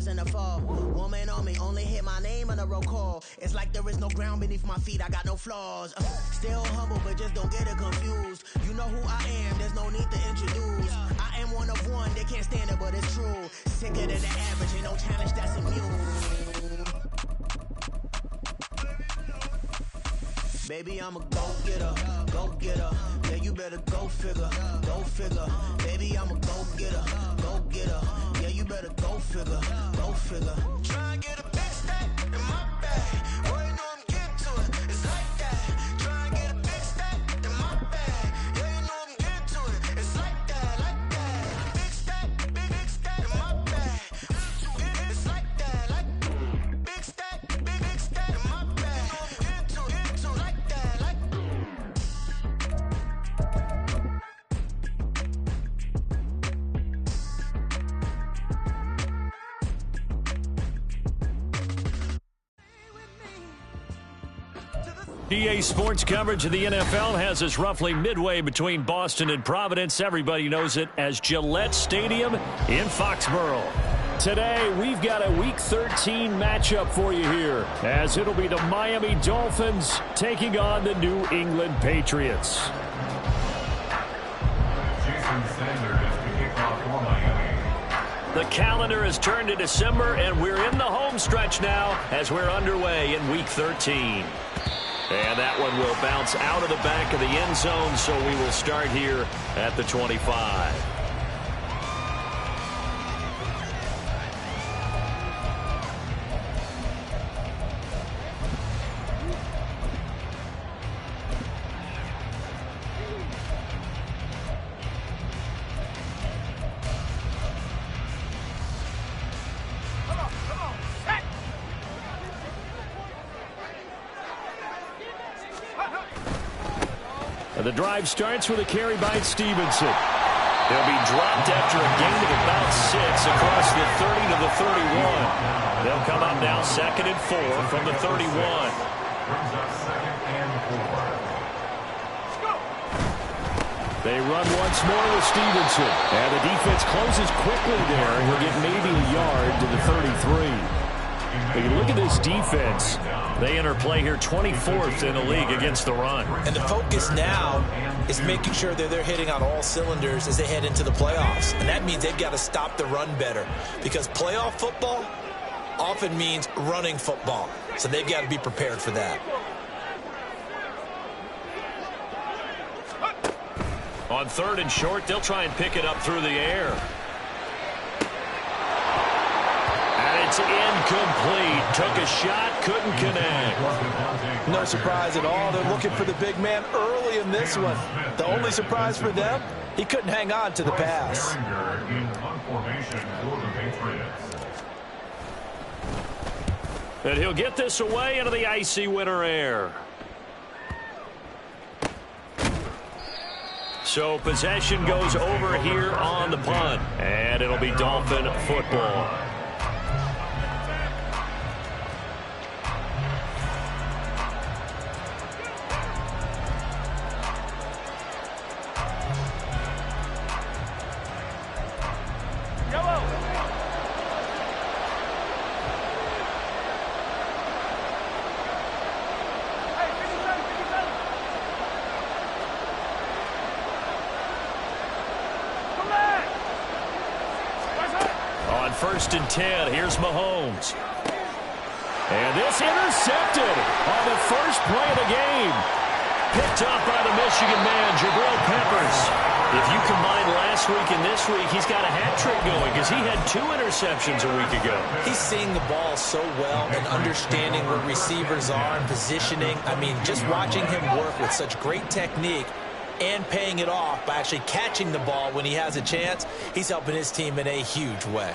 stars in the fall. Woman on me, only hit my name on the roll call. It's like there is no ground beneath my feet, I got no flaws. Still humble, but just don't get it confused. You know who I am, there's no need to introduce. I am one of one, they can't stand it, but it's true. Sicker than the average, ain't no challenge that's immune. Baby, I'm a go-getter, go-getter. Yeah, you better go figure, go figure. Baby, I'm a go-getter, go-getter. Yeah, you better go figure, go figure. Try and get a big stack in my bag. Boy, you know I'm getting to it, it's like that. Try and get a big stack in my bag. Yeah, you know I'm getting to it, it's like that, like that. Big stack in my bag. It's like that, like big stack in my bag. Into like that, like. EA Sports coverage of the NFL has us roughly midway between Boston and Providence. Everybody knows it as Gillette Stadium in Foxborough. Today, we've got a Week 13 matchup for you here, as it'll be the Miami Dolphins taking on the New England Patriots. The calendar has turned to December, and we're in the home stretch now as we're underway in Week 13. And that one will bounce out of the back of the end zone, so we will start here at the 25. The drive starts with a carry by Stevenson. He'll be dropped after a gain of about 6 across the 30 to the 31. They'll come up now 2nd and 4 from the 31. They run once more with Stevenson. And the defense closes quickly there. He'll get maybe a yard to the 33. But you look at this defense. They enter play here 24th in the league against the run. And the focus now is making sure that they're hitting on all cylinders as they head into the playoffs. And that means they've got to stop the run better, because playoff football often means running football. So they've got to be prepared for that. On 3rd and short, they'll try and pick it up through the air. It's incomplete. Took a shot, couldn't connect. No surprise at all. They're looking for the big man early in this one. The only surprise for them, he couldn't hang on to the pass. And he'll get this away into the icy winter air. So possession goes over here on the punt. And it'll be Dolphin football. On 1st and 10, here's Mahomes. And this intercepted on the first play of the game. Picked up by the Michigan man, Jabril Peppers. If you combine last week and this week, he's got a hat trick going because he had 2 interceptions a week ago. He's seeing the ball so well and understanding where receivers are and positioning. I mean, just watching him work with such great technique and paying it off by actually catching the ball when he has a chance, he's helping his team in a huge way.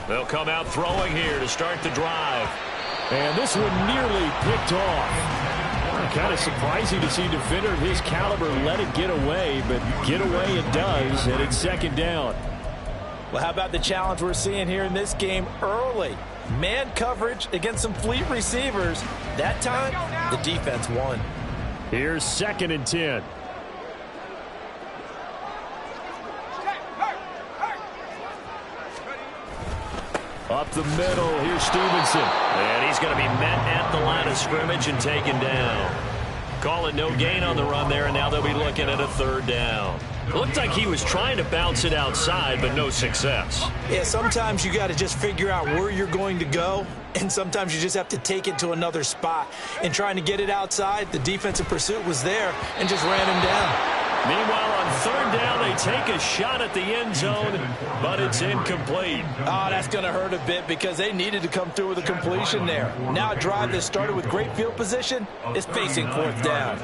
They'll come out throwing here to start the drive. And this one nearly picked off. Kind of surprising to see a defender of his caliber let it get away, but get away it does, and it's 2nd down. Well, how about the challenge we're seeing here in this game early? Man coverage against some fleet receivers. That time, the defense won. Here's 2nd and 10. Up the middle, here's Stevenson. And he's going to be met at the line of scrimmage and taken down. Call it no gain on the run there, and now they'll be looking at a third down. It looked like he was trying to bounce it outside, but no success. Yeah, sometimes you got to just figure out where you're going to go, and sometimes you just have to take it to another spot. And trying to get it outside, the defensive pursuit was there and just ran him down. Meanwhile, on third down, they take a shot at the end zone, but it's incomplete. Oh, that's going to hurt a bit because they needed to come through with a completion there. Now a drive that started with great field position is facing fourth down.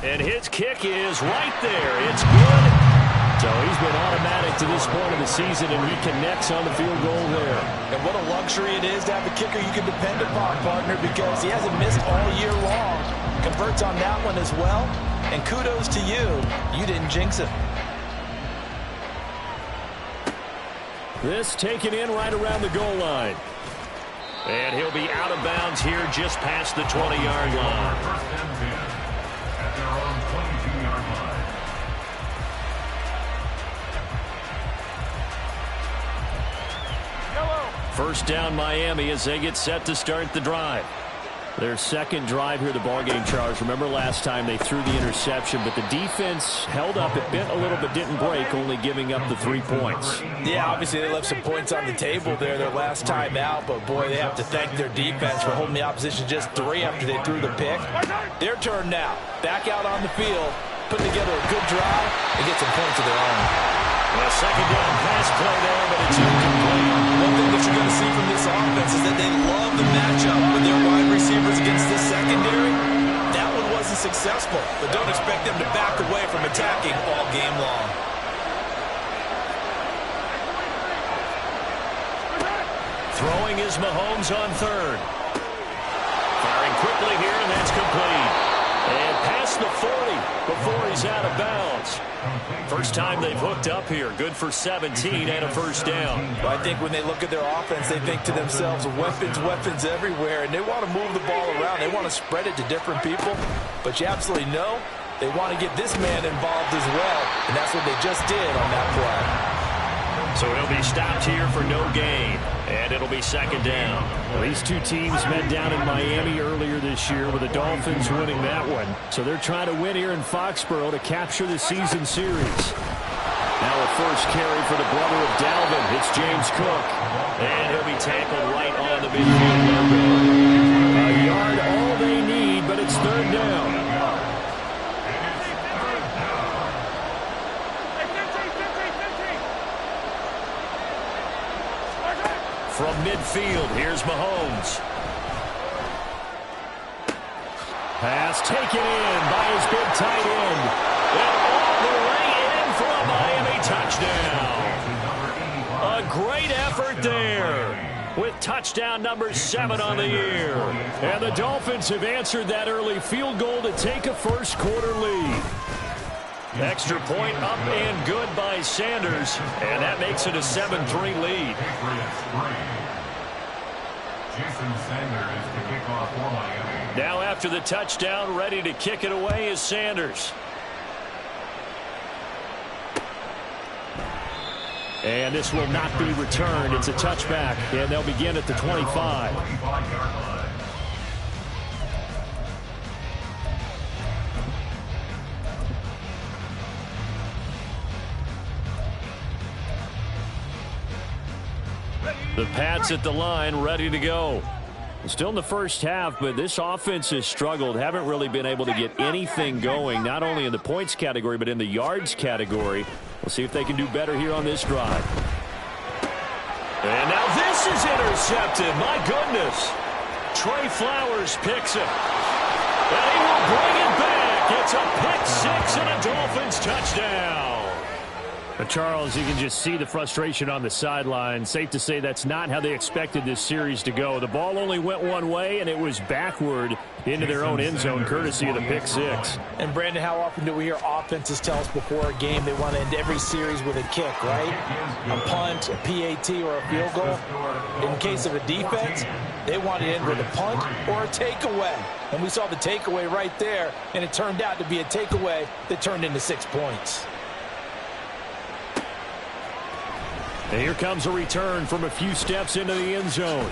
And his kick is right there. It's good. So he's been automatic to this point of the season, and he connects on the field goal there. And what a luxury it is to have a kicker you can depend upon, partner, because he hasn't missed all year long. Converts on that one as well. And kudos to you. You didn't jinx him. This taken in right around the goal line. And he'll be out of bounds here just past the 20-yard line. First down Miami as they get set to start the drive. Their second drive here, the ballgame, Charles. Remember last time they threw the interception, but the defense held up. It bent a little but didn't break, only giving up the 3 points. Yeah, obviously they left some points on the table there their last time out, but boy, they have to thank their defense for holding the opposition just 3 after they threw the pick. Their turn now. Back out on the field, putting together a good drive and get some points of their own. A second down pass play there, but it's incomplete. One thing that you're going to see from this offense is that they love the matchup with their wide receivers against this secondary. That one wasn't successful, but don't expect them to back away from attacking all game long. Throwing is Mahomes on third. Firing quickly here, and that's complete. And past the 40 before he's out of bounds. First time they've hooked up here. Good for 17 and a first down. Well, I think when they look at their offense, they think to themselves, weapons, weapons everywhere, and they want to move the ball around. They want to spread it to different people, but you absolutely know they want to get this man involved as well, and that's what they just did on that play. So he'll be stopped here for no gain, and it'll be second down. Well, these two teams met down in Miami earlier this year with the Dolphins winning that one. So they're trying to win here in Foxborough to capture the season series. Now a first carry for the brother of Dalvin. It's James Cook. And he'll be tackled right on the midfield logo. A yard all they need, but it's third down. From midfield, here's Mahomes. Pass taken in by his big tight end. And all the way in for a Miami touchdown. A great effort there with touchdown number 7 on the year. And the Dolphins have answered that early field goal to take a first quarter lead. Extra point up and good by Sanders, and that makes it a 7-3 lead. Now after the touchdown, ready to kick it away is Sanders. And this will not be returned. It's a touchback, and they'll begin at the 25. The Pats at the line, ready to go. Still in the first half, but this offense has struggled. Haven't really been able to get anything going, not only in the points category, but in the yards category. We'll see if they can do better here on this drive. And now this is intercepted. My goodness. Trey Flowers picks it. And he will bring it back. It's a pick six and a Dolphins touchdown. But Charles, you can just see the frustration on the sideline. Safe to say that's not how they expected this series to go. The ball only went one way, and it was backward into their own end zone, courtesy of the pick six. And, Brandon, how often do we hear offenses tell us before a game they want to end every series with a kick, right? A punt, a PAT, or a field goal. In case of a defense, they want to end with a punt or a takeaway. And we saw the takeaway right there, and it turned out to be a takeaway that turned into 6 points. And here comes a return from a few steps into the end zone.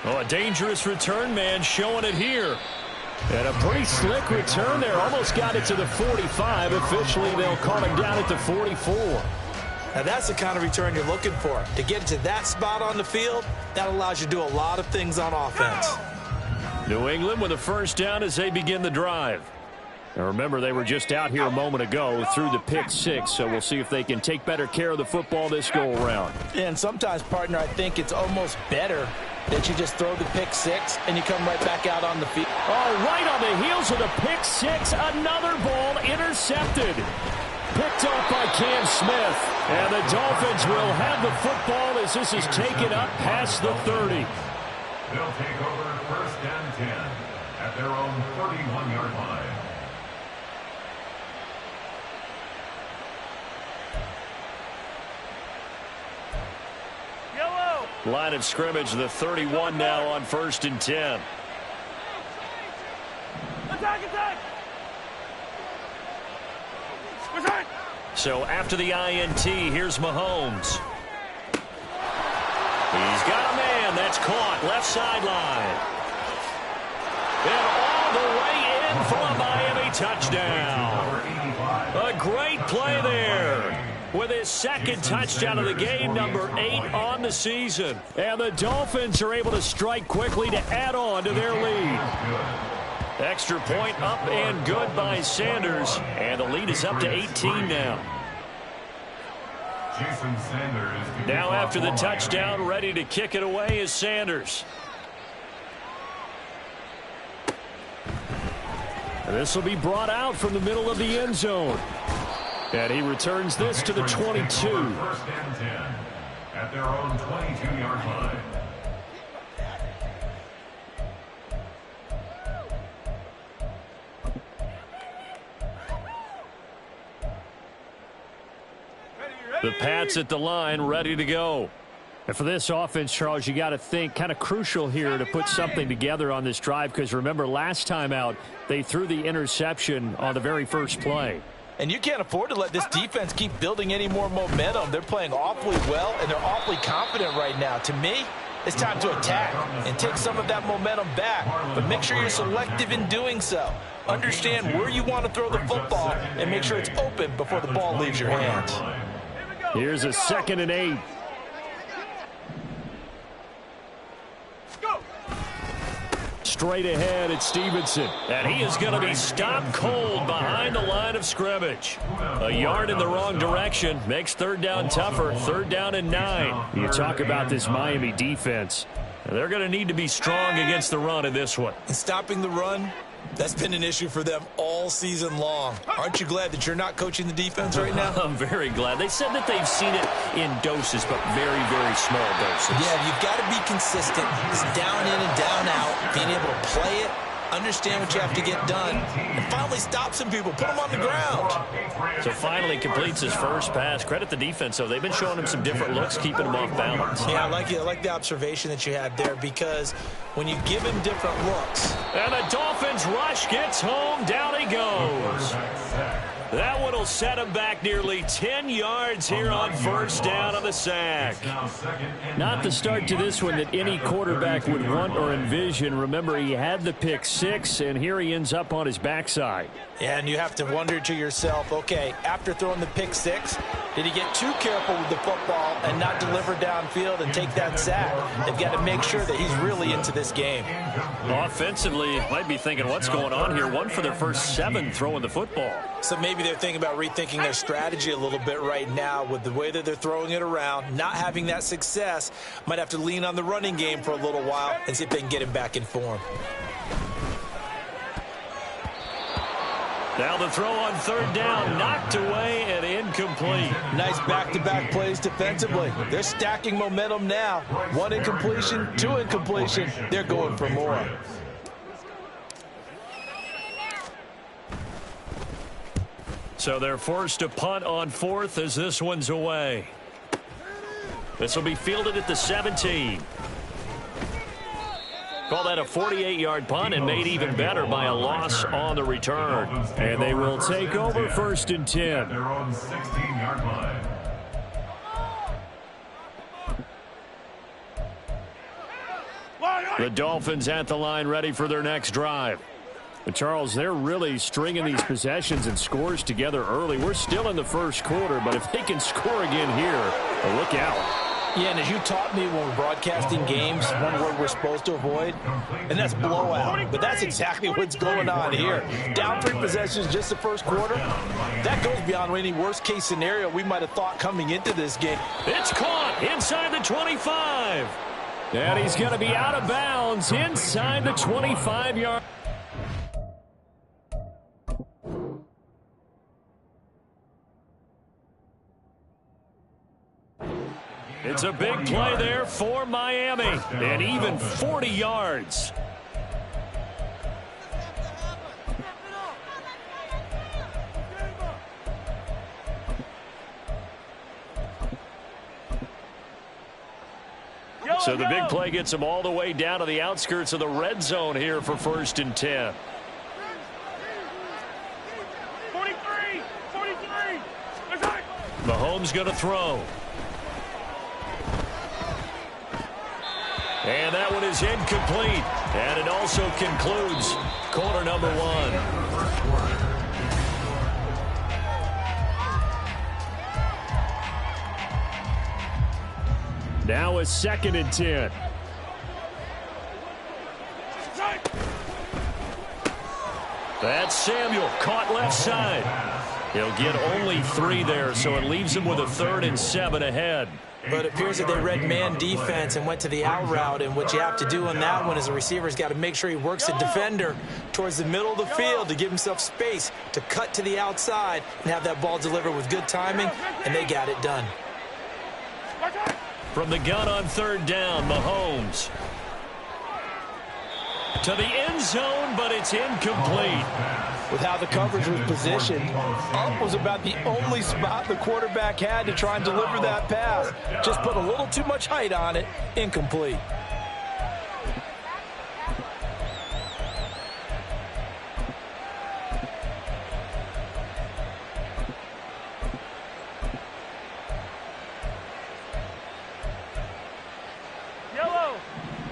Oh, a dangerous return man showing it here. And a pretty slick return there. Almost got it to the 45. Officially, they'll call him down at the 44. Now, that's the kind of return you're looking for. To get to that spot on the field, that allows you to do a lot of things on offense. New England with a first down as they begin the drive. Now remember, they were just out here a moment ago through the pick six, so we'll see if they can take better care of the football this go-around. And sometimes, partner, I think it's almost better that you just throw the pick six and you come right back out on the field. Oh, right on the heels of the pick six, another ball intercepted. Picked off by Cam Smith. And the Dolphins will have the football as this is taken up past the 30. They'll take over first and 10 at their own 31-yard line. Line of scrimmage, the 31 now on first and 10. Attack, attack! So after the INT, here's Mahomes. He's got a man that's caught left sideline. And all the way in for a Miami touchdown. A great play there. With his second touchdown of the game, number 8 on the season. And the Dolphins are able to strike quickly to add on to their lead. Extra point up and good by Sanders. And the lead is up to 18 now. Now after the touchdown, ready to kick it away is Sanders. And this will be brought out from the middle of the end zone. And he returns this to the 22. First and 10 at their own 22-yard line. The Pats at the line, ready to go. And for this offense, Charles, you got to think kind of crucial here to put something together on this drive, because remember last time out they threw the interception on the very first play. And you can't afford to let this defense keep building any more momentum. They're playing awfully well, and they're awfully confident right now. To me, it's time to attack and take some of that momentum back. But make sure you're selective in doing so. Understand where you want to throw the football and make sure it's open before the ball leaves your hands. Here's a 2nd and 8. Straight ahead, it's Stevenson. And he is going to be stopped cold behind the line of scrimmage. A yard in the wrong direction makes third down tougher. 3rd down and 9. You talk about this Miami defense. They're going to need to be strong against the run in this one. And stopping the run, that's been an issue for them all season long. Aren't you glad that you're not coaching the defense right now? I'm very glad. They said that they've seen it in doses, but very, very small doses. Yeah, you've got to be consistent. It's down in and down out. Being able to play it, understand what you have to get done, and finally stop some people. Put them on the ground. So finally completes his first pass. Credit the defense, though. They've been showing him some different looks, keeping him off balance. Yeah, I like the observation that you had there, because when you give him different looks. And the Dolphins rush gets home. Down he goes. That one will set him back nearly 10 yards here on first down on the sack. Not the start to this one that any quarterback would want or envision. Remember, he had the pick 6, and here he ends up on his backside. Yeah, and you have to wonder to yourself, okay, after throwing the pick 6, did he get too careful with the football and not deliver downfield and take that sack? They've got to make sure that he's really into this game. Offensively, might be thinking, what's going on here? 1 for their first 7 throwing the football. So maybe they're thinking about rethinking their strategy a little bit right now with the way that they're throwing it around, not having that success. Might have to lean on the running game for a little while and see if they can get him back in form. Now the throw on 3rd down, knocked away and incomplete. Nice back-to-back plays defensively. They're stacking momentum now. 1 incompletion, 2 incompletion. They're going for more. So they're forced to punt on 4th as this one's away. This will be fielded at the 17. Call that a 48-yard punt, and made even better by a loss on the return. And they will take over 1st and 10. Their own 16-yard line. The Dolphins at the line ready for their next drive. But Charles, they're really stringing these possessions and scores together early. We're still in the first quarter, but if they can score again here, well, look out. Yeah, and as you taught me when we're broadcasting games, one word we're supposed to avoid, and that's blowout. But that's exactly what's going on here. Down 3 possessions just the first quarter. That goes beyond any worst-case scenario we might have thought coming into this game. It's caught inside the 25. And he's going to be out of bounds inside the 25-yard. It's a big play there for Miami, and even 40 yards. So the big play gets them all the way down to the outskirts of the red zone here for 1st and 10. 43. Mahomes going to throw. And that one is incomplete. And it also concludes quarter number 1. Now a 2nd and 10. That's Samuel caught left side. He'll get only 3 there, so it leaves him with a 3rd and 7 ahead. But it appears that they read man defense and went to the out route, and what you have to do on that one is a receiver's got to make sure he works the defender towards the middle of the field to give himself space to cut to the outside and have that ball delivered with good timing, and they got it done. From the gun on 3rd down, Mahomes. To the end zone, but it's incomplete. With how the coverage was positioned, up was about the only spot the quarterback had to try and deliver that pass. Just put a little too much height on it. Incomplete.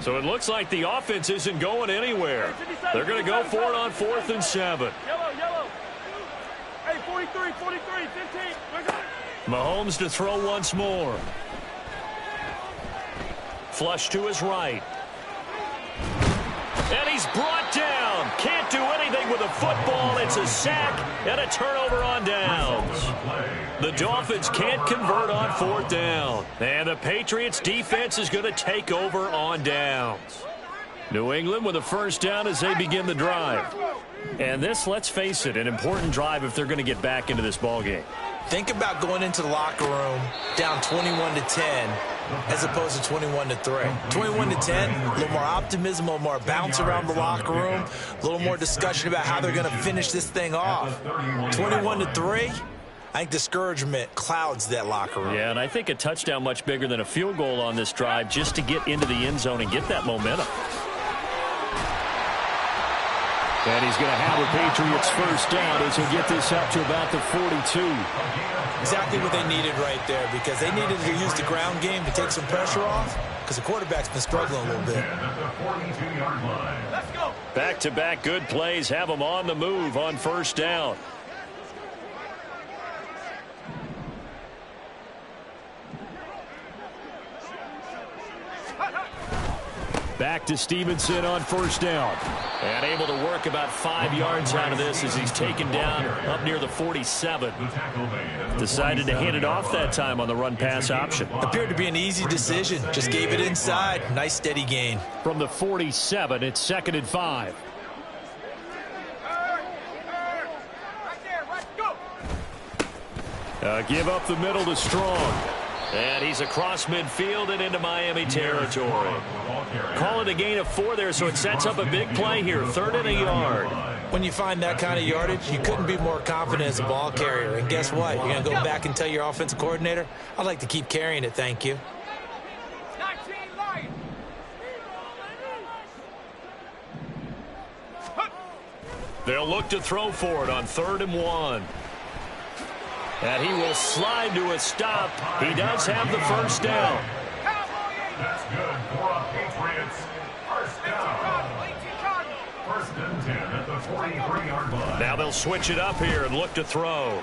So it looks like the offense isn't going anywhere. They're going to go for it on 4th and 7. Yellow. Hey, 43, 15. Mahomes to throw once more. Flush to his right. And he's brought down. Can't do anything with a football. It's a sack and a turnover on downs. The Dolphins can't convert on 4th down. And the Patriots defense is going to take over on downs. New England with a 1st down as they begin the drive. And this, let's face it, an important drive if they're going to get back into this ballgame. Think about going into the locker room down 21-10 as opposed to 21-3. 21-10, a little more optimism, a little more bounce around the locker room, a little more discussion about how they're going to finish this thing off. 21-3, I think discouragement clouds that locker room. Yeah, and I think a touchdown much bigger than a field goal on this drive just to get into the end zone and get that momentum. And he's going to have a Patriots 1st down as he'll get this up to about the 42. Exactly what they needed right there, because they needed to use the ground game to take some pressure off, because the quarterback's been struggling a little bit. Let's go. Back-to-back good plays have them on the move on 1st down. Back to Stevenson on 1st down. And able to work about 5 yards out of this as he's taken down up near the 47. Decided to hand it off that time on the run-pass option. Appeared to be an easy decision. Just gave it inside. Nice steady gain. From the 47, it's 2nd and 5. Give up the middle to Strong. And he's across midfield and into Miami territory. Call it a gain of 4 there, so it sets up a big play here. 3rd and a yard. When you find that kind of yardage, you couldn't be more confident as a ball carrier. And guess what? You're going to go back and tell your offensive coordinator, I'd like to keep carrying it, thank you. They'll look to throw for it on 3rd and 1. And he will slide to a stop. He does have the 1st down. That's good for a Patriots 1st 10 at the 43-yard line. Now they'll switch it up here and look to throw.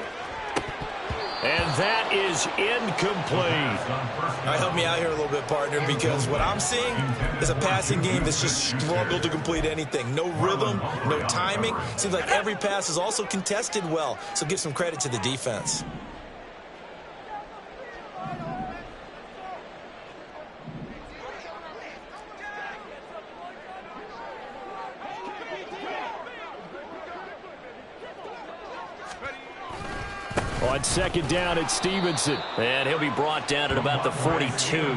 And that is incomplete. All right, help me out here a little bit, partner, because what I'm seeing is a passing game that's just struggled to complete anything. No rhythm, no timing. Seems like every pass is also contested well, so give some credit to the defense. On second down, it's Stevenson. And he'll be brought down at about the 42.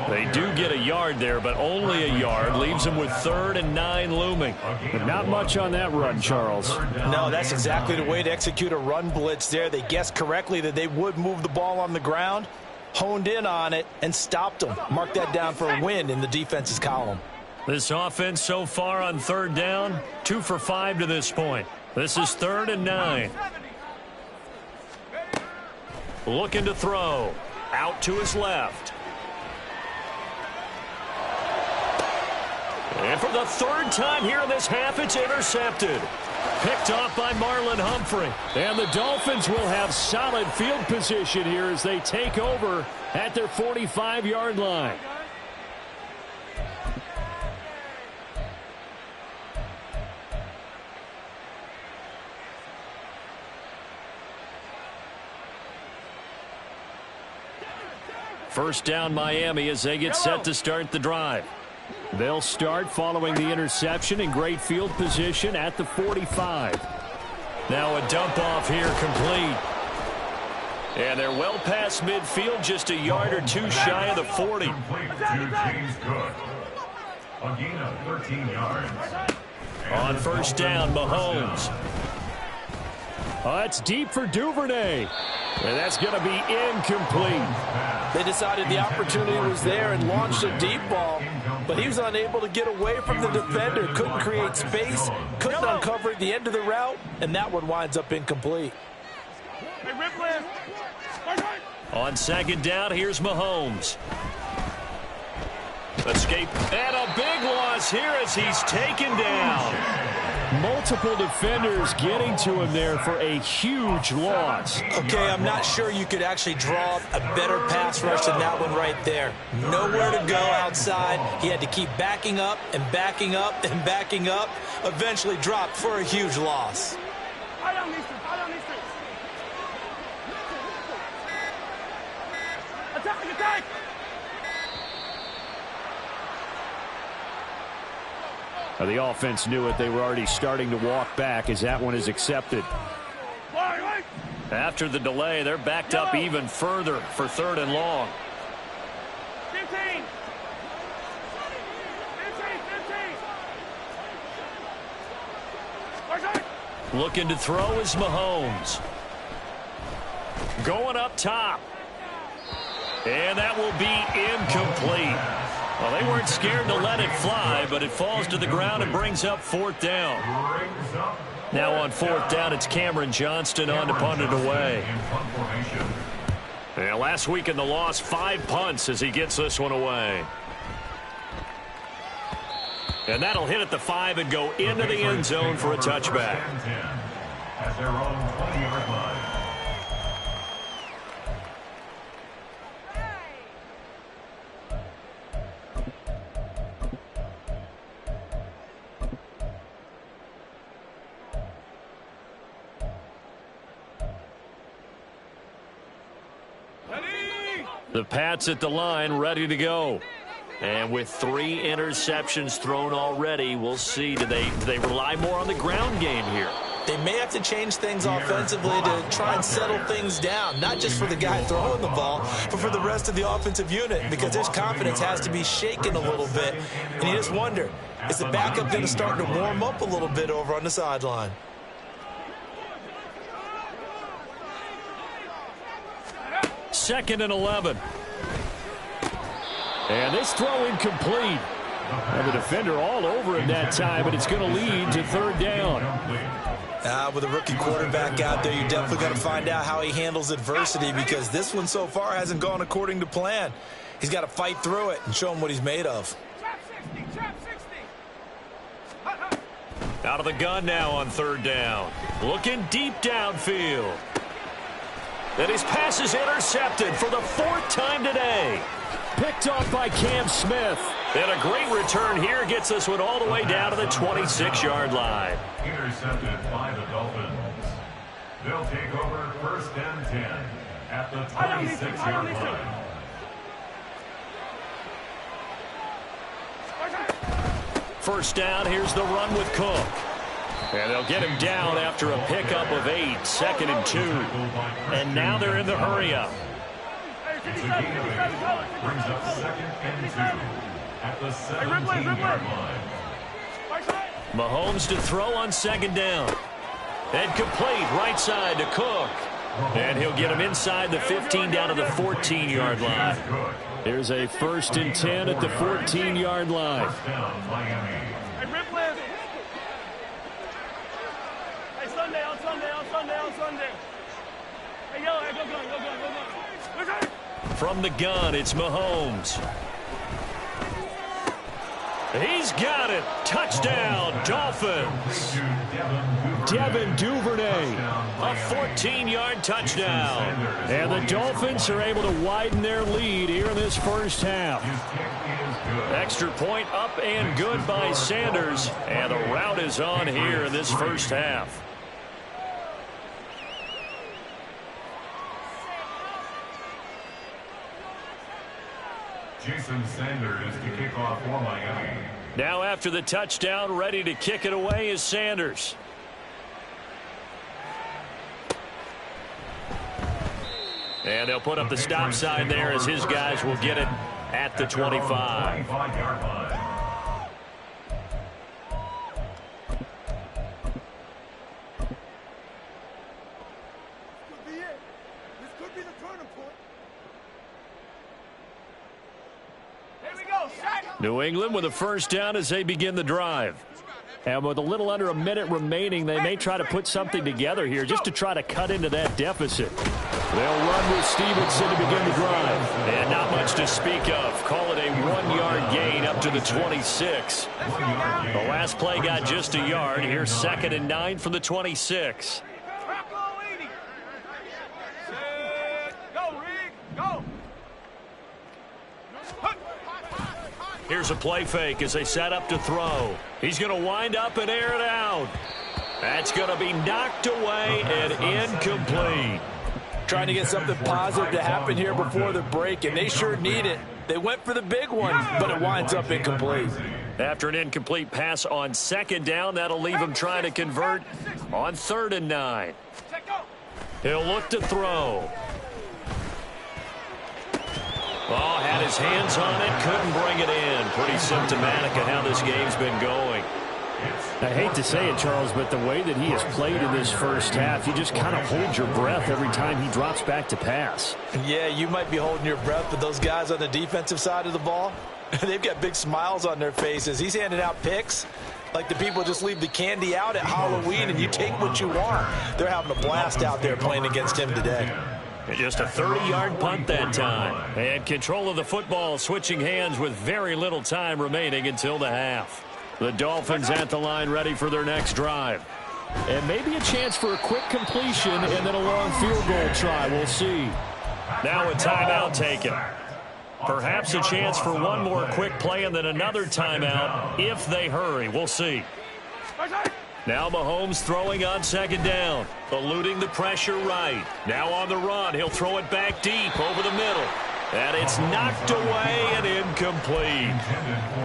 They do get a yard there, but only a yard. Leaves them with 3rd and 9 looming. But not much on that run, Charles. No, that's exactly the way to execute a run blitz there. They guessed correctly that they would move the ball on the ground, honed in on it, and stopped them. Mark that down for a win in the defense's column. This offense so far on 3rd down, 2 for 5 to this point. This is 3rd and 9. Looking to throw. Out to his left. And for the 3rd time here in this half, it's intercepted. Picked off by Marlon Humphrey. And the Dolphins will have solid field position here as they take over at their 45-yard line. First down Miami as they get set to start the drive. They'll start following the interception in great field position at the 45. Now a dump off here complete. And they're well past midfield, just a yard or two shy of the 40. Complete to James Cook. A gain of 13 yards. On first down, Mahomes. It's deep for Duvernay. And that's going to be incomplete. They decided the opportunity was there and launched a deep ball, but he was unable to get away from the defender. Couldn't create space, couldn't uncover the end of the route, and that one winds up incomplete. On second down, here's Mahomes. Escape, and a big loss here as he's taken down. Multiple defenders getting to him there for a huge loss. Okay, I'm not sure you could actually draw up a better pass rush than that one right there. Nowhere to go outside. He had to keep backing up and backing up and backing up. Eventually dropped for a huge loss. Attack! The offense knew it. They were already starting to walk back as that one is accepted. After the delay, they're backed up even further for 3rd and long. 15. Looking to throw is Mahomes. Going up top. And that will be incomplete. Well, they weren't scared to let it fly, but it falls to the ground and brings up 4th down. Now on 4th down, it's Cameron Johnston on to punt it away. Yeah, last week in the loss, 5 punts as he gets this one away. And that'll hit at the 5 and go into the end zone for a touchback. At their own 20-yard line. The Pats at the line, ready to go. And with 3 interceptions thrown already, we'll see. Do they rely more on the ground game here? They may have to change things offensively to try and settle things down, not just for the guy throwing the ball, but for the rest of the offensive unit, because his confidence has to be shaken a little bit. And you just wonder, is the backup going to start to warm up a little bit over on the sideline? Second and 11. And this throw incomplete. And the defender all over him that time, but it's going to lead to 3rd down. With a rookie quarterback out there, you definitely got to find out how he handles adversity, because this one so far hasn't gone according to plan. He's got to fight through it and show him what he's made of. Out of the gun now on third down. Looking deep downfield. And his pass is intercepted for the fourth time today. Picked off by Cam Smith. And a great return here gets this one all the way down to the 26-yard line. Intercepted by the Dolphins. They'll take over first and 10 at the 26-yard line. First down, here's the run with Cook. And they'll get him down after a pickup of 8, 2nd and 2. And now they're in the hurry-up. It's a gain of 8. Brings up 2nd and 2 at the 17-yard line. Mahomes to throw on 2nd down. And complete right side to Cook. And he'll get him inside the 15 down to the 14-yard line. Here's a 1st and 10 at the 14-yard line. First down, Miami. From the gun, it's Mahomes. He's got it. Touchdown, Dolphins. Devin Duvernay. A 14-yard touchdown. And the Dolphins are able to widen their lead here in this first half. Extra point up and good by Sanders. And the route is on here in this first half. Jason Sanders to kick off for Miami. Now after the touchdown, ready to kick it away is Sanders. And they'll put up the stop sign there as his guys will get it at the 25. 25-yard line. New England with a first down as they begin the drive. And with a little under a minute remaining, they may try to put something together here just to try to cut into that deficit. They'll run with Stevenson to begin the drive. And not much to speak of. Call it a 1-yard gain up to the 26. The last play got just a yard. Here's 2nd and 9 from the 26. Here's a play fake as they set up to throw. He's going to wind up and air it out. That's going to be knocked away and incomplete. Trying to get something positive to happen here before the break, and they sure need it. They went for the big one, but it winds up incomplete. After an incomplete pass on 2nd down, that'll leave him trying to convert on 3rd and 9. He'll look to throw. Oh, had his hands on it, couldn't bring it in. Pretty symptomatic of how this game's been going. I hate to say it, Charles, but the way that he has played in this first half, you just kind of hold your breath every time he drops back to pass. Yeah, you might be holding your breath, but those guys on the defensive side of the ball, they've got big smiles on their faces. He's handing out picks like the people just leave the candy out at Halloween and you take what you want. They're having a blast out there playing against him today. Just a 30-yard punt that time. And control of the football switching hands with very little time remaining until the half. The Dolphins at the line ready for their next drive. And maybe a chance for a quick completion and then a long field goal try. We'll see. Now a timeout taken. Perhaps a chance for one more quick play and then another timeout if they hurry. We'll see. Now Mahomes throwing on 2nd down. Eluding the pressure right. Now on the run. He'll throw it back deep over the middle. And it's knocked away and incomplete.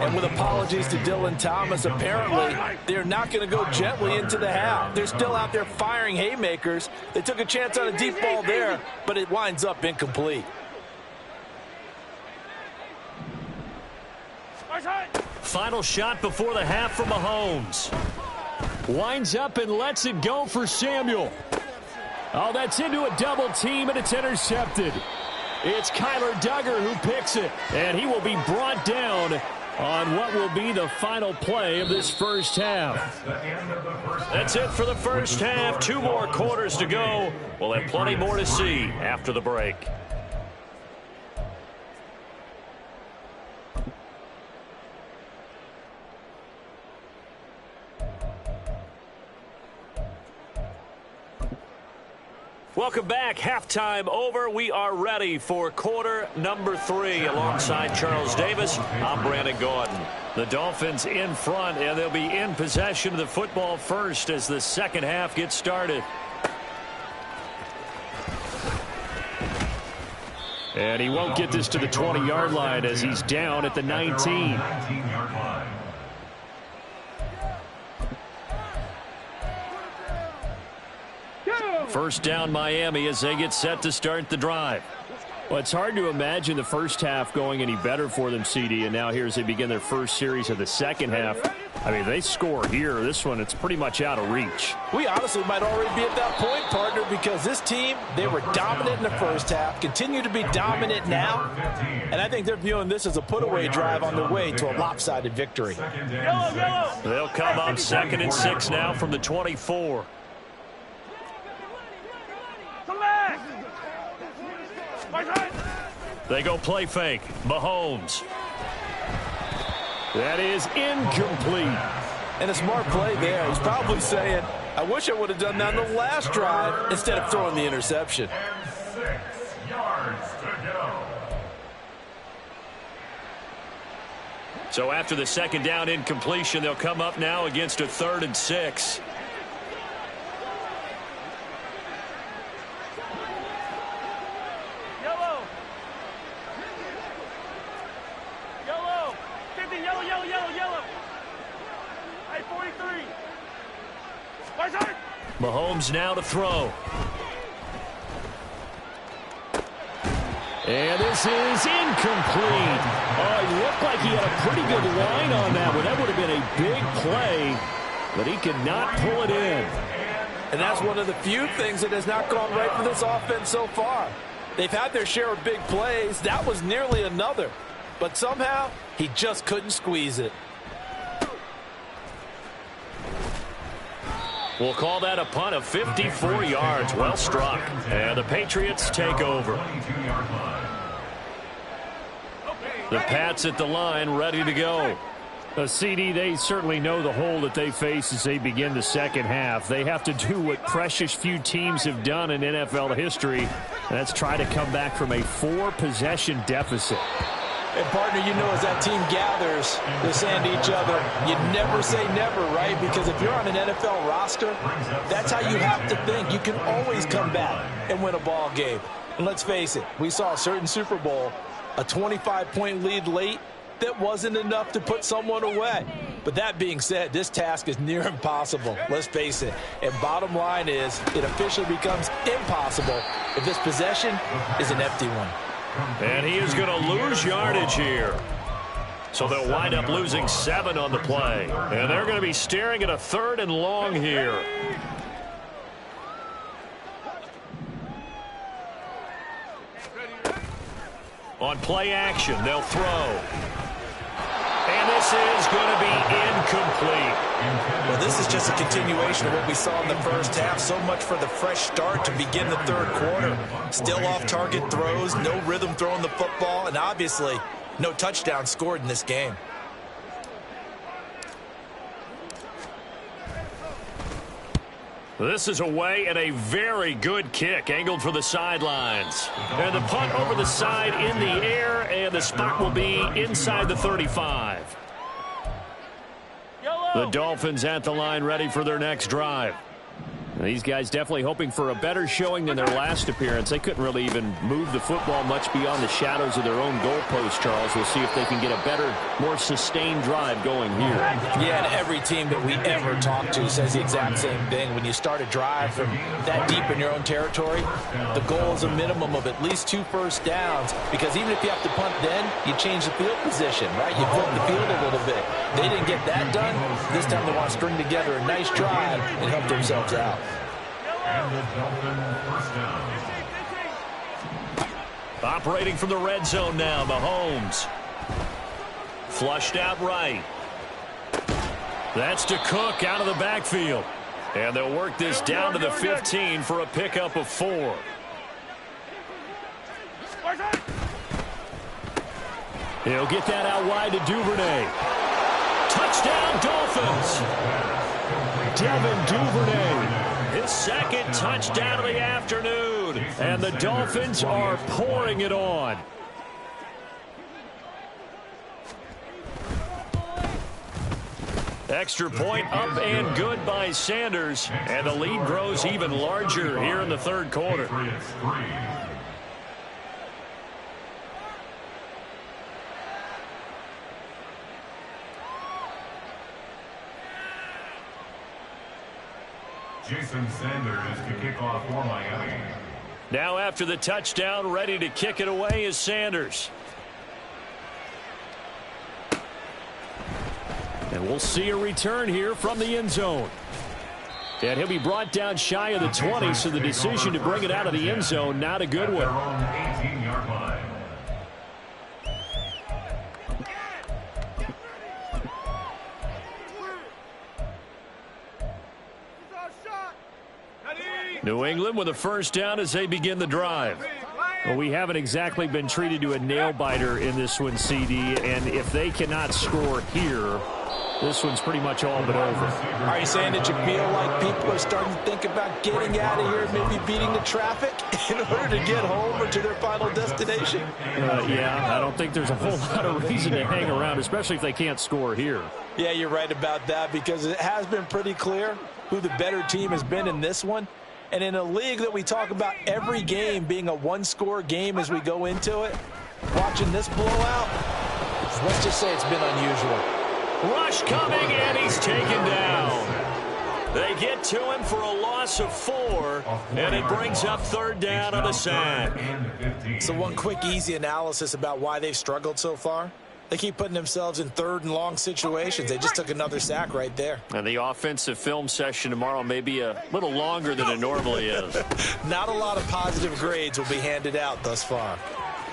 And with apologies to Dylan Thomas, apparently they're not going to go gently into the half. They're still out there firing haymakers. They took a chance on a deep ball there, but it winds up incomplete. Final shot before the half for Mahomes. Winds up and lets it go for Samuel. Oh, that's into a double team, and it's intercepted. It's Kyler Duggar who picks it, and he will be brought down on what will be the final play of this first half. That's it for the first half. 2 more quarters to go. We'll have plenty more to see after the break. Welcome back. Halftime over. We are ready for quarter number 3. Alongside Charles Davis, I'm Brandon Gordon. The Dolphins in front, and they'll be in possession of the football first as the second half gets started. And he won't get this to the 20-yard line as he's down at the 19. 19-yard line. First down Miami as they get set to start the drive. Well, it's hard to imagine the first half going any better for them, CD, and now here as they begin their first series of the second half. I mean, they score here. This one, it's pretty much out of reach. We honestly might already be at that point, partner, because this team, they were dominant in the first half, continue to be dominant now, and I think they're viewing this as a put-away drive on their way to a lopsided victory. They'll come up 2nd and 6 now from the 24. They go play fake. Mahomes. That is incomplete. And a smart play there. He's probably saying, I wish I would have done that on the last drive instead of throwing the interception. And 6 yards to go. So after the second down incompletion, they'll come up now against a 3rd and 6. Mahomes now to throw. And this is incomplete. Oh, he looked like he had a pretty good line on that one. That would have been a big play, but he could not pull it in. And that's one of the few things that has not gone right for this offense so far. They've had their share of big plays. That was nearly another. But somehow, he just couldn't squeeze it. We'll call that a punt of 54 yards. Well struck. And the Patriots take over. The Pats at the line, ready to go. CD, they certainly know the hole that they face as they begin the second half. They have to do what precious few teams have done in NFL history, and that's try to come back from a 4-possession deficit. And, partner, you know, as that team gathers, they're saying to each other, you never say never, right? Because if you're on an NFL roster, that's how you have to think. You can always come back and win a ball game. And let's face it, we saw a certain Super Bowl, a 25-point lead late, that wasn't enough to put someone away. But that being said, this task is near impossible. Let's face it. And bottom line is, it officially becomes impossible if this possession is an empty one. And he is going to lose yardage here. So they'll wind up losing 7 on the play. And they're going to be staring at a 3rd and long here. On play action, they'll throw. And this is going to be incomplete. Well, this is just a continuation of what we saw in the first half. So much for the fresh start to begin the third quarter. Still off-target throws, no rhythm throwing the football, and obviously no touchdown scored in this game. This is away and a very good kick angled for the sidelines. And the punt over the side in the air, and the spot will be inside the 35. The Dolphins at the line ready for their next drive. These guys definitely hoping for a better showing than their last appearance. They couldn't really even move the football much beyond the shadows of their own goalpost, Charles. We'll see if they can get a better, more sustained drive going here. Yeah, and every team that we ever talk to says the exact same thing. When you start a drive from that deep in your own territory, the goal is a minimum of at least 2 first downs, because even if you have to punt then, you change the field position, right? You flip the field a little bit. They didn't get that done. This time they want to string together a nice drive and help themselves out. And the Dolphin first down. Operating from the red zone now, Mahomes. Flushed out right. That's to Cook out of the backfield. And they'll work this down to the 15 for a pickup of 4. He'll get that out wide to Duvernay. Touchdown, Dolphins. Devin Duvernay his second touchdown of the afternoon. And the Dolphins are pouring it on. Extra point up and good by Sanders. And the lead grows even larger here in the third quarter. Jason Sanders to kick off for Miami. Now after the touchdown, ready to kick it away is Sanders. And we'll see a return here from the end zone. And he'll be brought down shy of the 20, so the decision to bring it out of the end zone, not a good one. 18-yard line. New England with a first down as they begin the drive. Well, we haven't exactly been treated to a nail-biter in this one, CD, and if they cannot score here, this one's pretty much all but over. Are you saying that you feel like people are starting to think about getting out of here, maybe beating the traffic in order to get home or to their final destination? Yeah, I don't think there's a whole lot of reason to hang around, especially if they can't score here. Yeah, you're right about that, because it has been pretty clear who the better team has been in this one. And in a league that we talk about every game being a one-score game as we go into it, watching this blowout, let's just say it's been unusual. Rush coming, and he's taken down. They get to him for a loss of 4, and it brings up third down on the sack. So one quick, easy analysis about why they've struggled so far. They keep putting themselves in third and long situations. They just took another sack right there. And the offensive film session tomorrow may be a little longer than it normally is. Not a lot of positive grades will be handed out thus far.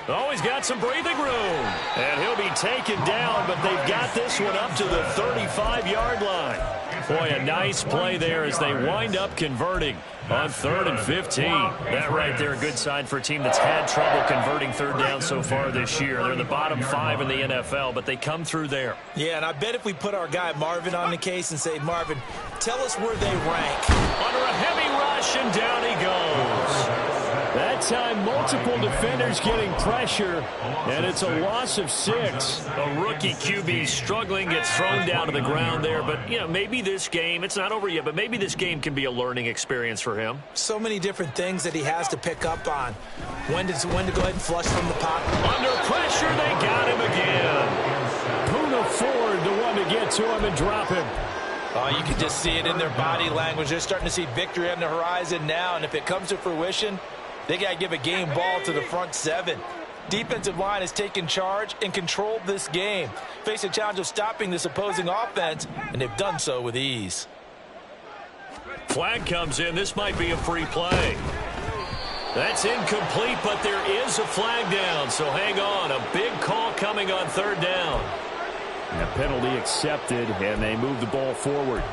Oh, he's got some breathing room. And he'll be taken down, but they've got this one up to the 35-yard line. Boy, a nice play there as they wind up converting on 3rd and 15. That right there, a good sign for a team that's had trouble converting third down so far this year. They're in the bottom 5 in the NFL, but they come through there. Yeah, and I bet if we put our guy Marvin on the case and say, Marvin, tell us where they rank. Under a heavy rush, and down he goes. That time, multiple defenders getting pressure, and it's a loss of 6. A rookie QB struggling, gets thrown down to the ground there. But, you know, maybe this game, it's not over yet, but maybe this game can be a learning experience for him. So many different things that he has to pick up on. When to go ahead and flush from the pocket. Under pressure, they got him again. Poona Ford, the one to get to him and drop him. Oh, you can just see it in their body language. They're starting to see victory on the horizon now, and if it comes to fruition, they got to give a game ball to the front 7. Defensive line has taken charge and controlled this game. Face a challenge of stopping this opposing offense, and they've done so with ease. Flag comes in. This might be a free play. That's incomplete, but there is a flag down, so hang on. A big call coming on 3rd down. And a penalty accepted, and they move the ball forward.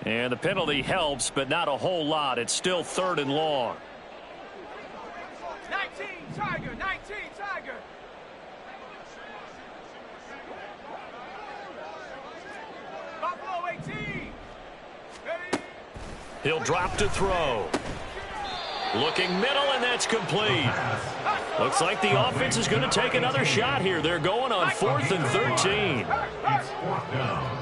And the penalty helps, but not a whole lot. It's still 3rd and long. 19, Tiger, 19, Tiger. Buffalo 18. Ready? He'll drop to throw. Looking middle, and that's complete. Looks like the offense is going to take another shot here. They're going on 4th and 13. It's 4th down.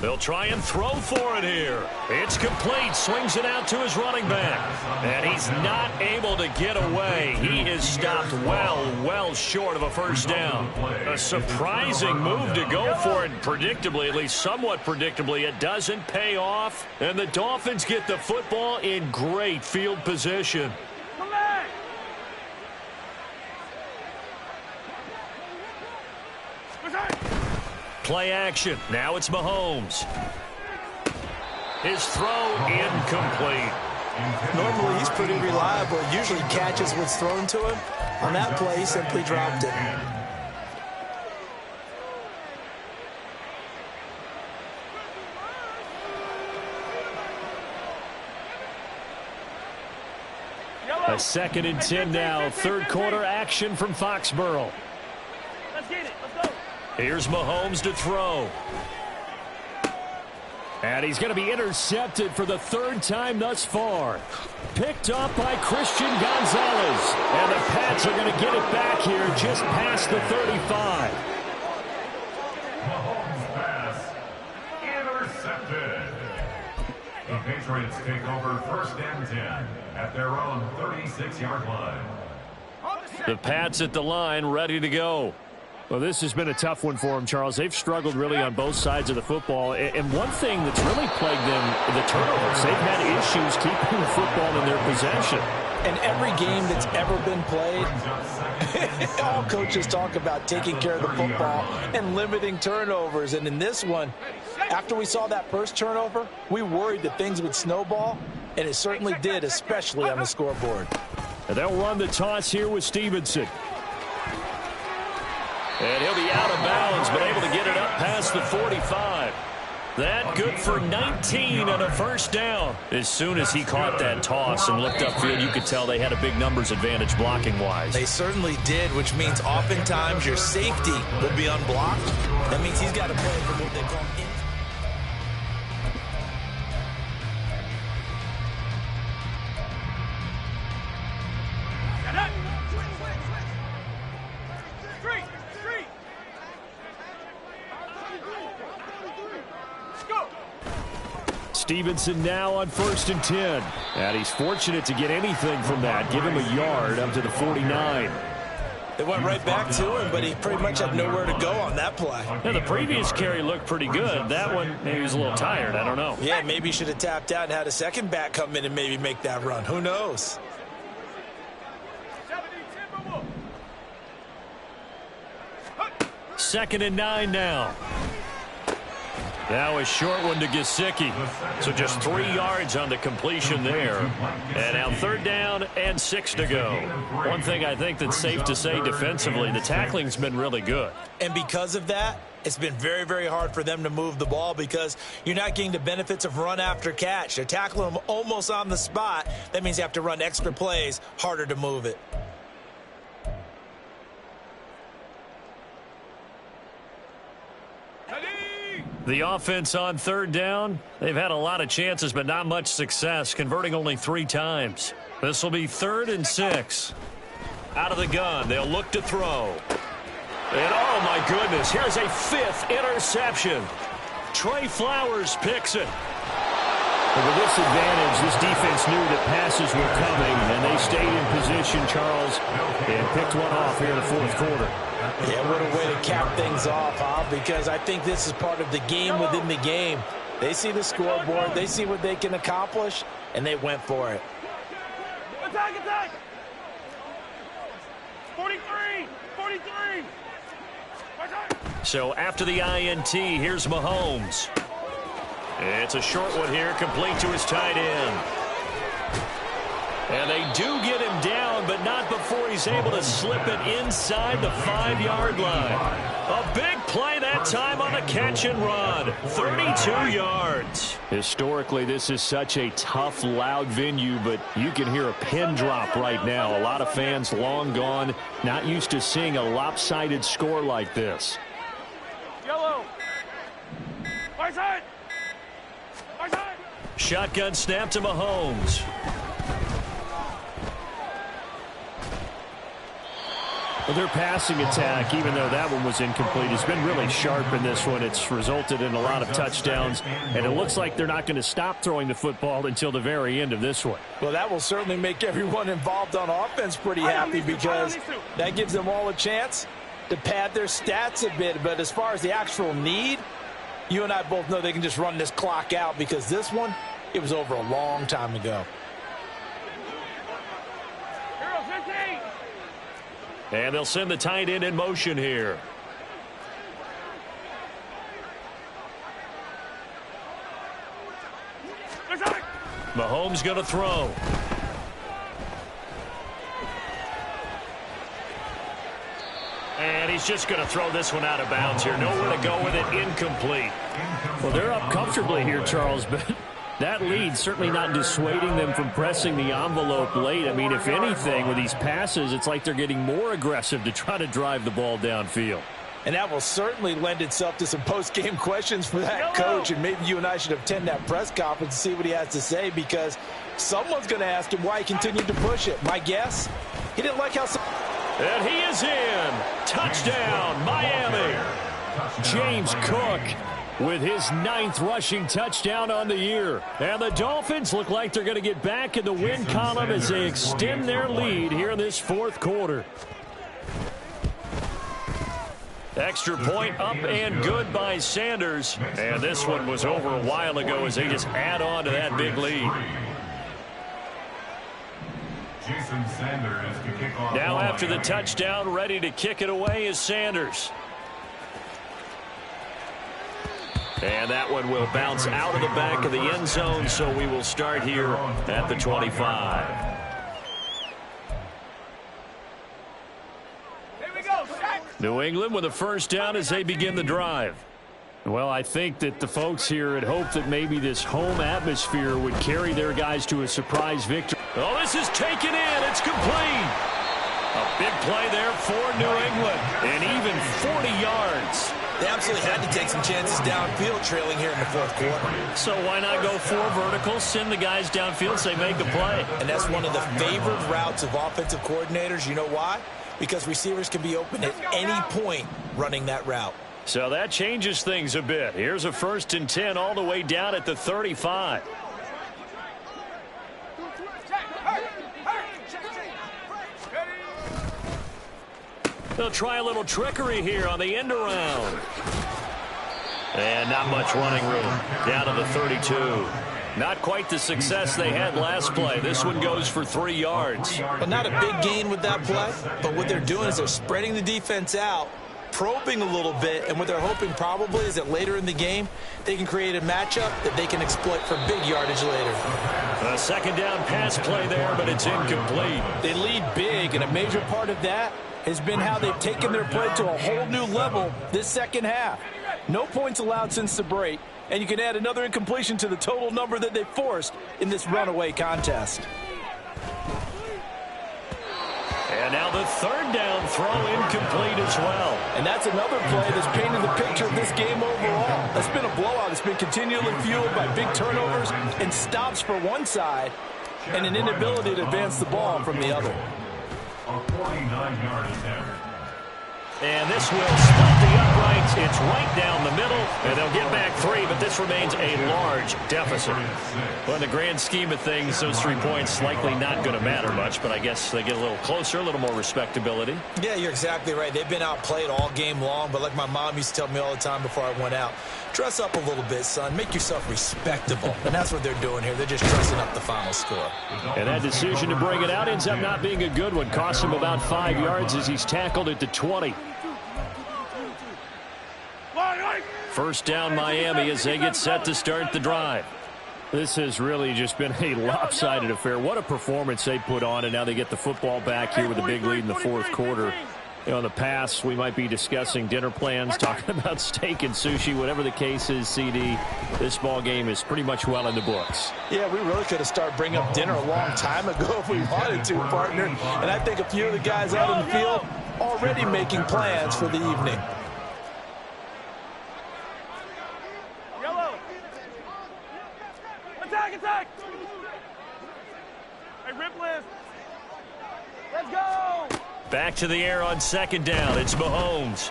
They'll try and throw for it here. It's complete. Swings it out to his running back. And he's not able to get away. He is stopped well short of a first down. A surprising move to go for it. Predictably, at least somewhat predictably, it doesn't pay off. And the Dolphins get the football in great field position. Play action. Now it's Mahomes. His throw incomplete. Normally he's pretty reliable. Usually catches what's thrown to him. On that play, he simply dropped it. A 2nd and 10 now. Third quarter action from Foxborough. Let's get it. Let's go. Here's Mahomes to throw. And he's going to be intercepted for the 3rd time thus far. Picked up by Christian Gonzalez. And the Pats are going to get it back here just past the 35. Mahomes pass intercepted. The Patriots take over 1st and 10 at their own 36-yard line. The Pats at the line, ready to go. Well, this has been a tough one for them, Charles. They've struggled really on both sides of the football. And one thing that's really plagued them, the turnovers. They've had issues keeping the football in their possession. In every game that's ever been played, all coaches talk about taking care of the football and limiting turnovers. And in this one, after we saw that first turnover, we worried that things would snowball, and it certainly did, especially on the scoreboard. And they'll run the toss here with Stevenson. And he'll be out of bounds, but able to get it up past the 45. That good for 19 and a 1st down. As soon as he caught that toss and looked upfield, you could tell they had a big numbers advantage blocking-wise. They certainly did, which means oftentimes your safety will be unblocked. That means he's got to play for what they call Stevenson now on 1st and 10. And he's fortunate to get anything from that. Give him a yard up to the 49. They went right back to him, but he pretty much had nowhere to go on that play. Now, the previous carry looked pretty good. That one, maybe he was a little tired. I don't know. Yeah, maybe he should have tapped out and had a second back come in and maybe make that run. Who knows? 2nd and 9 now. Now a short one to Gesicki. So just 3 yards on the completion there. And now 3rd down and 6 to go. One thing I think that's safe to say defensively, the tackling's been really good. And because of that, it's been very, very hard for them to move the ball because you're not getting the benefits of run after catch. They're tackling them almost on the spot. That means you have to run extra plays, harder to move it. The offense on 3rd down, they've had a lot of chances but not much success, converting only 3 times. This will be 3rd and 6. Out of the gun, they'll look to throw. And oh my goodness, here's a 5th interception. Trey Flowers picks it. But with this advantage, this defense knew that passes were coming, and they stayed in position, Charles, and picked one off here in the 4th quarter. Yeah, what a way to cap things off, huh? Because I think this is part of the game within the game. They see the scoreboard, they see what they can accomplish, and they went for it. Attack, attack! 43! 43! So after the INT, here's Mahomes. It's a short one here, complete to his tight end. And they do get him down, but not before he's able to slip it inside the 5-yard line. A big play that time on a catch and run. 32 yards. Historically, this is such a tough, loud venue, but you can hear a pin drop right now. A lot of fans long gone, not used to seeing a lopsided score like this. Yellow. Right side. Right side. Shotgun snap to Mahomes. Well, their passing attack, even though that one was incomplete, has been really sharp in this one. It's resulted in a lot of touchdowns, and it looks like they're not going to stop throwing the football until the very end of this one. Well, that will certainly make everyone involved on offense pretty happy because that gives them all a chance to pad their stats a bit. But as far as the actual need, you and I both know they can just run this clock out because this one, it was over a long time ago. And they'll send the tight end in motion here. Mahomes going to throw. And he's just going to throw this one out of bounds here. Nowhere to go with it. Incomplete. Well, they're up comfortably here, Charles, but That lead certainly not dissuading them from pressing the envelope late. I mean, if anything, with these passes, it's like they're getting more aggressive to try to drive the ball downfield. And that will certainly lend itself to some post-game questions for that coach. And maybe you and I should attend that press conference and see what he has to say, because someone's going to ask him why he continued to push it. My guess, he didn't like how... And he is in. Touchdown, Miami. James Cook with his 9th rushing touchdown on the year. And the Dolphins look like they're going to get back in the win column as they extend their lead here in this 4th quarter. Extra point up and good by Sanders. And this one was over a while ago as they just add on to that big lead. Now after the touchdown, ready to kick it away is Sanders. And that one will bounce out of the back of the end zone, so we will start here at the 25. New England with a first down as they begin the drive. Well, I think that the folks here had hoped that maybe this home atmosphere would carry their guys to a surprise victory. Oh, this is taken in. It's complete. A big play there for New England, and even 40 yards. They absolutely had to take some chances downfield trailing here in the 4th quarter. So why not go 4 verticals, send the guys downfield, say make a play? And that's one of the favored routes of offensive coordinators. You know why? Because receivers can be open at any point running that route. So that changes things a bit. Here's a 1st and 10 all the way down at the 35. They'll try a little trickery here on the end around. And not much running room. Down to the 32. Not quite the success they had last play. This one goes for 3 yards. But not a big gain with that play. But what they're doing is they're spreading the defense out, probing a little bit, and what they're hoping probably is that later in the game they can create a matchup that they can exploit for big yardage later. A 2nd down pass play there, but it's incomplete. They lead big, and a major part of that has been how they've taken their play to a whole new level this 2nd half. No points allowed since the break, and you can add another incompletion to the total number that they forced in this runaway contest. And now the 3rd down throw incomplete as well. And that's another play that's painted the picture of this game overall. It's been a blowout. It's been continually fueled by big turnovers and stops for one side and an inability to advance the ball from the other. A 49-yard attempt. And this will split the uprights. It's right down the middle, and they'll get back 3, but this remains a large deficit. Well, in the grand scheme of things, those 3 points likely not going to matter much, but I guess they get a little closer, a little more respectability. Yeah, you're exactly right. They've been outplayed all game long, but like my mom used to tell me all the time before I went out, dress up a little bit, son. Make yourself respectable. And that's what they're doing here. They're just dressing up the final score. And that decision to bring it out ends up not being a good one. Cost him about 5 yards as he's tackled at the 20. First down Miami as they get set to start the drive. This has really just been a lopsided affair. What a performance they put on, and now they get the football back here with a big lead in the 4th quarter. You know, in the past, we might be discussing dinner plans, talking about steak and sushi, whatever the case is, CD. This ball game is pretty much well in the books. Yeah, we really could have started bringing up dinner a long time ago if we wanted to, partner. And I think a few of the guys out in the field already making plans for the evening. Attack! Hey, rip list. Let's go! Back to the air on 2nd down. It's Mahomes.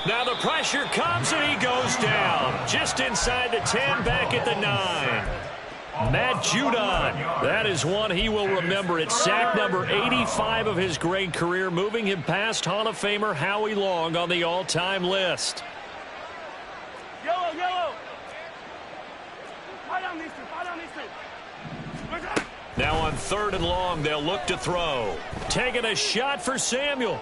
Now the pressure comes, and he goes down. Just inside the 10, back at the 9. Matt Judon. That is one he will remember. It's sack number 85 of his great career, moving him past Hall of Famer Howie Long on the all-time list. Yellow! Fight on these two. Now on 3rd and long, they'll look to throw. Taking a shot for Samuel.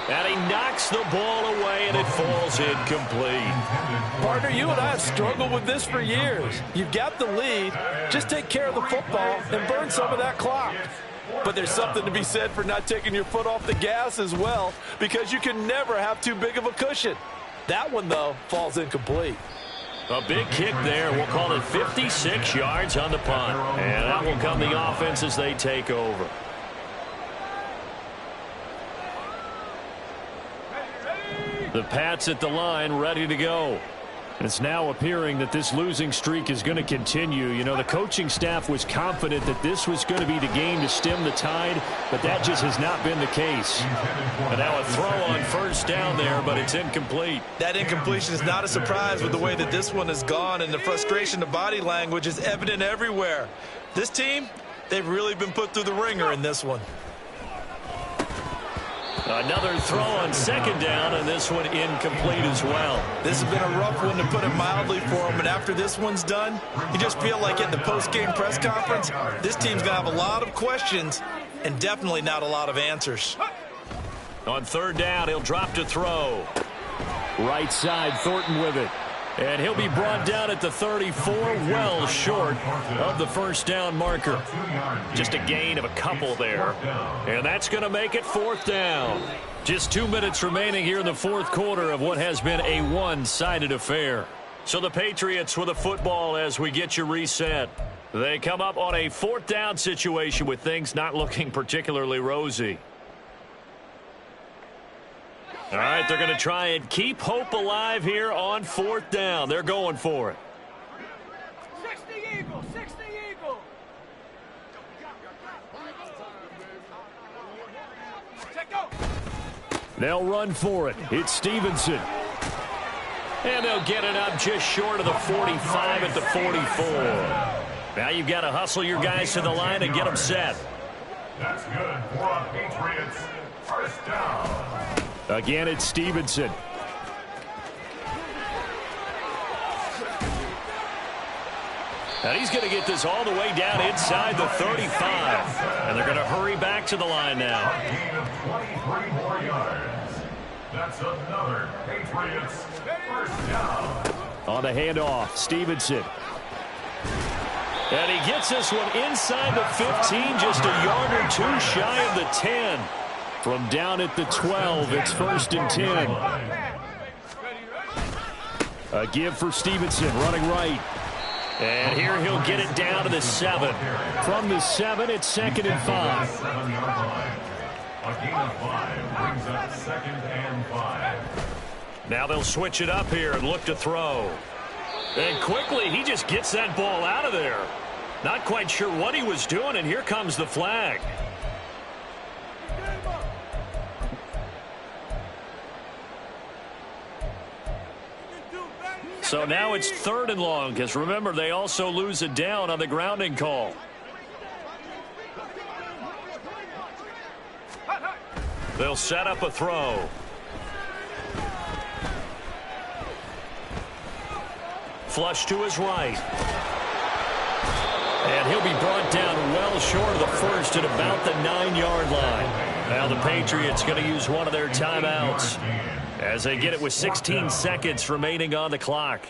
And he knocks the ball away, and it falls incomplete. Partner, you and I have struggled with this for years. You've got the lead. Just take care of the football and burn some of that clock. But there's something to be said for not taking your foot off the gas as well, because you can never have too big of a cushion. That one, though, falls incomplete. A big kick there. We'll call it 56 yards on the punt. And out will come the offense as they take over. The Pats at the line, ready to go. It's now appearing that this losing streak is going to continue. You know, the coaching staff was confident that this was going to be the game to stem the tide, but that just has not been the case. And now a throw on first down there, but it's incomplete. That incompletion is not a surprise with the way that this one has gone, and the frustration, the body language is evident everywhere. This team, they've really been put through the ringer in this one. Another throw on second down, and this one incomplete as well. This has been a rough one, to put it mildly, for him. And after this one's done, you just feel like in the post-game press conference, this team's going to have a lot of questions and definitely not a lot of answers. On third down, he'll drop to throw. Right side, Thornton with it. And he'll be brought down at the 34, well short of the first down marker. Just a gain of a couple there. And that's going to make it fourth down. Just 2 minutes remaining here in the fourth quarter of what has been a one-sided affair. So the Patriots with a football as we get you reset. They come up on a fourth down situation with things not looking particularly rosy. All right, they're going to try and keep hope alive here on fourth down. They're going for it. 60 Eagle, 60 Eagle. Check go. They'll run for it. It's Stevenson. And they'll get it up just short of the 45 at the 44. Now you've got to hustle your guys to the line and get them set. That's good for a Patriots first down. Again, it's Stevenson. And he's going to get this all the way down inside the 35. And they're going to hurry back to the line now. A gain of 23 more yards. That's another Patriots first down. On the handoff, Stevenson. And he gets this one inside the 15, just a yard or two shy of the 10. From down at the 12, it's 1st and 10. A give for Stevenson, running right. And here he'll get it down to the 7. From the 7, it's 2nd and 5. 7-yard line. A gain of 5 brings up 2nd and 5. Now they'll switch it up here and look to throw. And quickly, he just gets that ball out of there. Not quite sure what he was doing, and here comes the flag. So now it's 3rd and long, because remember, they also lose it down on the grounding call. They'll set up a throw. Flush to his right. And he'll be brought down well short of the first at about the 9-yard line. Now the Patriots going to use one of their timeouts as they get it with 16 seconds remaining on the clock.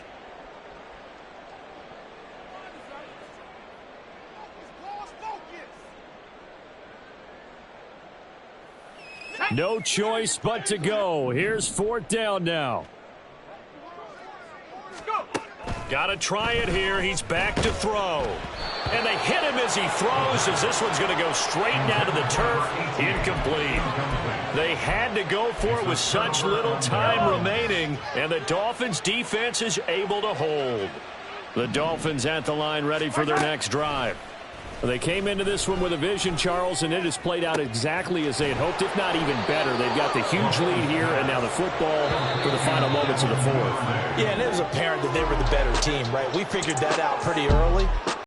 No choice but to go. Here's 4th down now. Got to try it here. He's back to throw. And they hit him as he throws, as this one's going to go straight down to the turf. Incomplete. They had to go for it with such little time remaining, and the Dolphins' defense is able to hold. The Dolphins at the line ready for their next drive. They came into this one with a vision, Charles, and it has played out exactly as they had hoped, if not even better. They've got the huge lead here, and now the football for the final moments of the fourth. Yeah, and it was apparent that they were the better team, right? We figured that out pretty early.